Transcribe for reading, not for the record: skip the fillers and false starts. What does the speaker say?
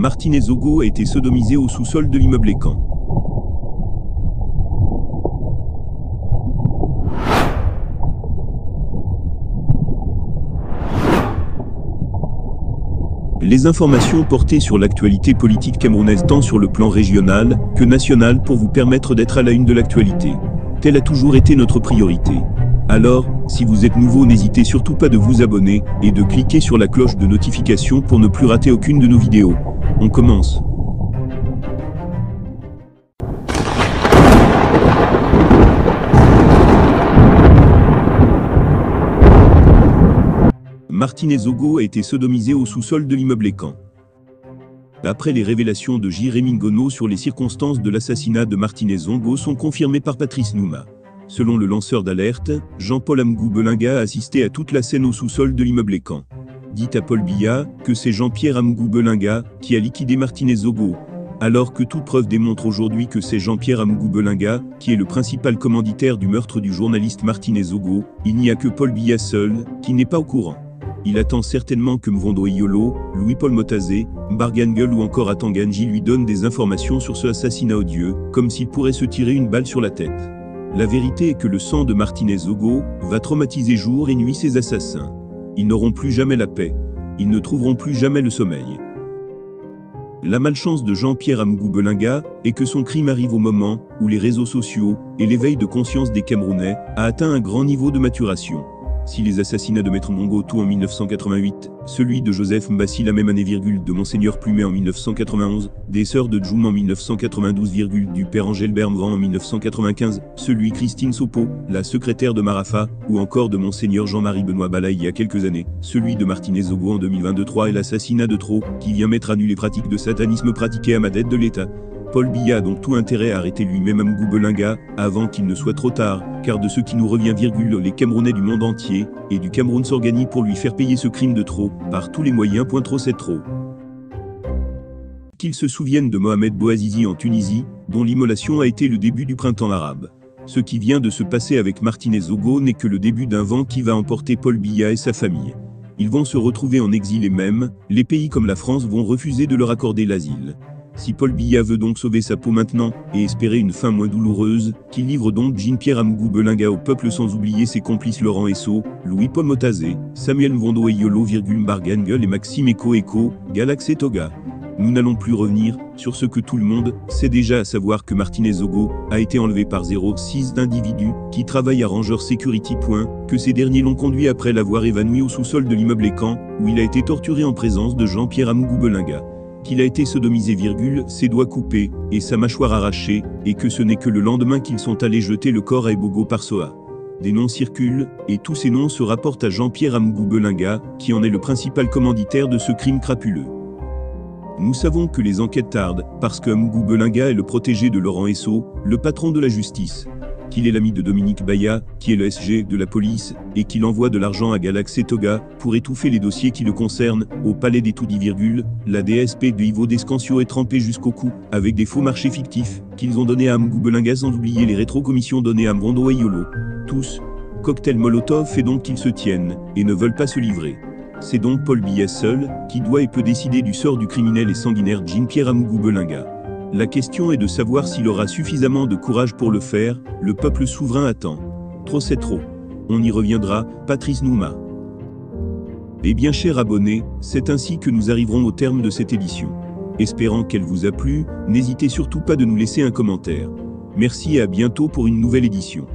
Martinez Ogo a été sodomisé au sous-sol de l'immeuble Écan. Les informations portées sur l'actualité politique camerounaise tant sur le plan régional que national pour vous permettre d'être à la une de l'actualité. Telle a toujours été notre priorité. Alors, si vous êtes nouveau, n'hésitez surtout pas de vous abonner et de cliquer sur la cloche de notification pour ne plus rater aucune de nos vidéos. On commence. Martinez Ogo a été sodomisé au sous-sol de l'immeuble Écan. Après les révélations de Jérémy Ngono sur les circonstances de l'assassinat de Martinez Ogo sont confirmées par Patrice Nouma. Selon le lanceur d'alerte, Jean-Paul Amgou Belinga a assisté à toute la scène au sous-sol de l'immeuble Écan. Dit à Paul Biya que c'est Jean-Pierre Amgou Belinga qui a liquidé Martinez Ogo, alors que toute preuve démontre aujourd'hui que c'est Jean-Pierre Amgou Belinga qui est le principal commanditaire du meurtre du journaliste Martinez Ogo. Il n'y a que Paul Biya seul qui n'est pas au courant. Il attend certainement que Mvondo Eyolo, Louis-Paul Motazé, Bargangel ou encore Atanganji lui donnent des informations sur ce assassinat odieux, comme s'il pourrait se tirer une balle sur la tête. La vérité est que le sang de Martinez Ogo va traumatiser jour et nuit ses assassins. Ils n'auront plus jamais la paix. Ils ne trouveront plus jamais le sommeil. La malchance de Jean-Pierre Amgou Belinga est que son crime arrive au moment où les réseaux sociaux et l'éveil de conscience des Camerounais a atteint un grand niveau de maturation. Si les assassinats de Maître Mongoto en 1988, celui de Joseph Mbassi la même année, de Monseigneur Plumet en 1991, des sœurs de Djoum en 1992, du père Angèle Bermvan en 1995, celui Christine Sopo, la secrétaire de Marafa, ou encore de Monseigneur Jean-Marie Benoît Bala il y a quelques années, celui de Martinez Ogo en 2023 et l'assassinat de Tro, qui vient mettre à nu les pratiques de satanisme pratiquées à Madette de l'État. Paul Biya a donc tout intérêt à arrêter lui-même Amgou Belinga, avant qu'il ne soit trop tard, car de ce qui nous revient, les Camerounais du monde entier, et du Cameroun s'organisent pour lui faire payer ce crime de trop, par tous les moyens. Trop c'est trop. Qu'ils se souviennent de Mohamed Bouazizi en Tunisie, dont l'immolation a été le début du printemps arabe. Ce qui vient de se passer avec Martinez Ogo n'est que le début d'un vent qui va emporter Paul Biya et sa famille. Ils vont se retrouver en exil et même, les pays comme la France vont refuser de leur accorder l'asile. Si Paul Biya veut donc sauver sa peau maintenant, et espérer une fin moins douloureuse, qu'il livre donc Jean-Pierre Amgou Belinga au peuple sans oublier ses complices Laurent Esso, Louis-Paul Motazé, Samuel Mvondo Eyolo, Bargangel et Maxime Eko, Galax et Toga. Nous n'allons plus revenir sur ce que tout le monde sait déjà, à savoir que Martinez Ogo a été enlevé par 06 d'individus qui travaillent à Ranger Security. Que ces derniers l'ont conduit après l'avoir évanoui au sous-sol de l'immeuble Écan, où il a été torturé en présence de Jean-Pierre Amgou Belinga. Qu'il a été sodomisé, ses doigts coupés et sa mâchoire arrachée, et que ce n'est que le lendemain qu'ils sont allés jeter le corps à Ebogo Parsoa. Des noms circulent, et tous ces noms se rapportent à Jean-Pierre Amgou Belinga, qui en est le principal commanditaire de ce crime crapuleux. Nous savons que les enquêtes tardent, parce que Amgou Belinga est le protégé de Laurent Esso, le patron de la justice. Qu'il est l'ami de Dominique Baya, qui est le SG de la police, et qu'il envoie de l'argent à Galax et Toga pour étouffer les dossiers qui le concernent. Au palais des Toudis, la DSP de Ivo Descancio est trempée jusqu'au cou, avec des faux marchés fictifs, qu'ils ont donnés à Amgou Belinga, sans oublier les rétrocommissions données à Mvondo Eyolo. Tous, cocktail Molotov fait donc qu'ils se tiennent, et ne veulent pas se livrer. C'est donc Paul Biya seul, qui doit et peut décider du sort du criminel et sanguinaire Jean-Pierre Amgou Belinga. La question est de savoir s'il aura suffisamment de courage pour le faire. Le peuple souverain attend. Trop c'est trop. On y reviendra, Patrice Nouma. Eh bien chers abonnés, c'est ainsi que nous arriverons au terme de cette édition. Espérant qu'elle vous a plu, n'hésitez surtout pas de nous laisser un commentaire. Merci et à bientôt pour une nouvelle édition.